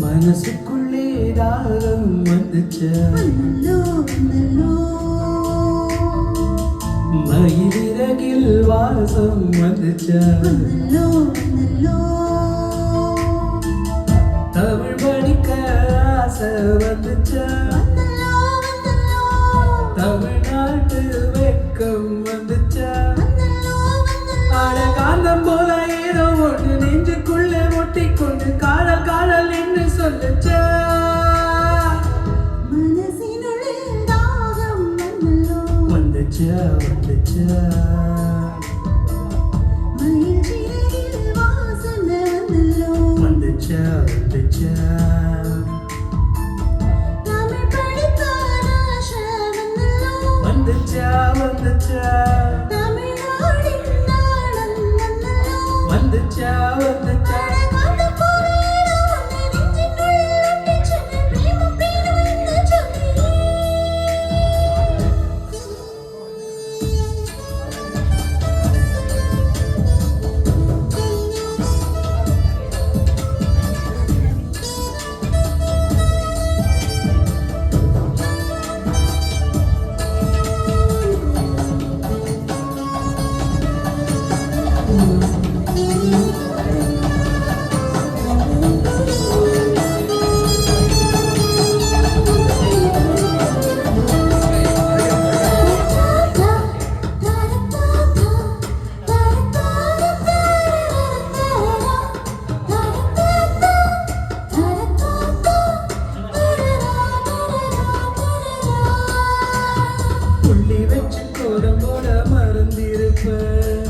மனசுக்குள்ளே தாகம் வந்துச்சு, மயிலிறகில் வாசம் வந்துச்சு, தமிழ் படிக்க ஆசை வந்துச்சு, தமிழ்நாட்டு வெக்கம் வந்துச்சு, காந்தம் போல ஏதோ ஒன்று நெஞ்சுக்குள்ளே ஒட்டிக்கொண்டு காதல் காதல் என்று சொல்லுச்சா, மனசினுள்ளில் தாகம் வந்துச்சா வந்துச்சா, மயில் சிறகில் வாசனை வந்துச்சா வந்துச்சா, தமிழ் படிக்காத ஆசை வந்துச்சா வந்துச்சா, தமிழ்நாடின் நாணம் வந்துச்சா வந்துச்சா, புள்ளி வச்சு கோடம்போட மறந்திருப்பேன்,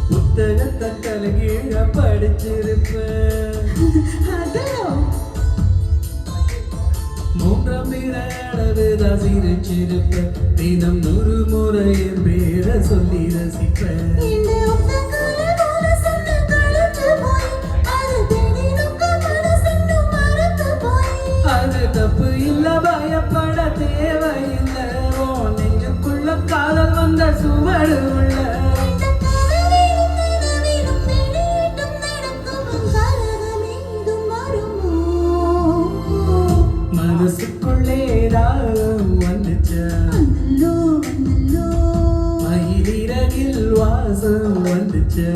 புத்தகத்தை தலைகீழ படிச்சிருப்பேன், மூன்றாம் பிற அளவுதான் சிரிச்சிருப்பேன், தினம் 100 முறை என் பேரை சொல்லி ரசிப்பேன், அது தப்பு இல்ல பயப்பட தேவையில்லை, ஓ நெஞ்சுக்குள்ள காதல் வந்த சுவடு உள்ள, மனசுக்குள்ளே தாகம் வந்துச்சா, மயிலிறகில் வாசம் வந்துச்சா,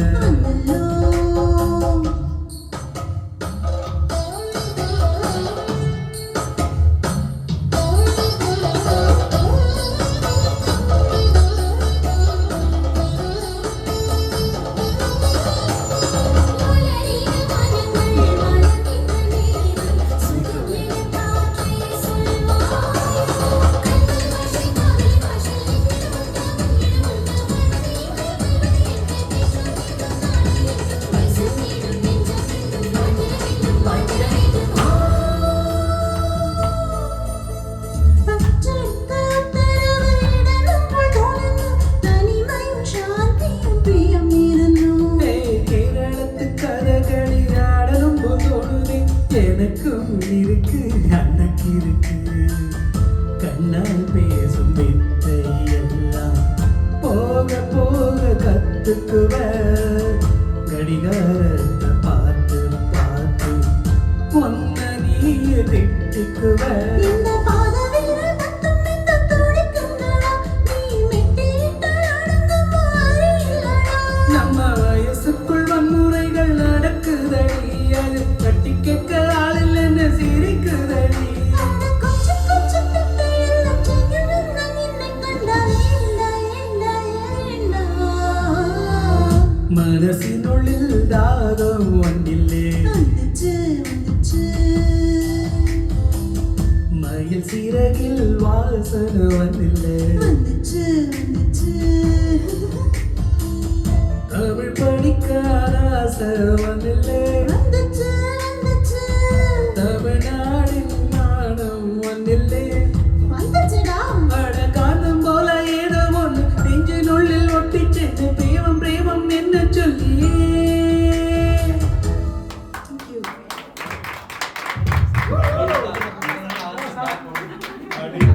எனக்கும் இருக்கு அன்னைக்கு இருக்கு, கண்ணால் பேசும் வித்தை எல்லாம் போக போக கத்துக்குவ, கடிகாரத்தை பார்த்து பார்த்து பொன்ன நீய திட்டுக்குவ, நம்ம வயசுக்குள் வன்முறைகள் நடக்குதடி, அது கட்டி கேட்க ஆள் இல்லைன்னு சிரிக்குதடி, மனசினுள்ளில் தாகம் ஒன்றில்லே, மயில் சிறகில் வாசனை வந்தில்லை.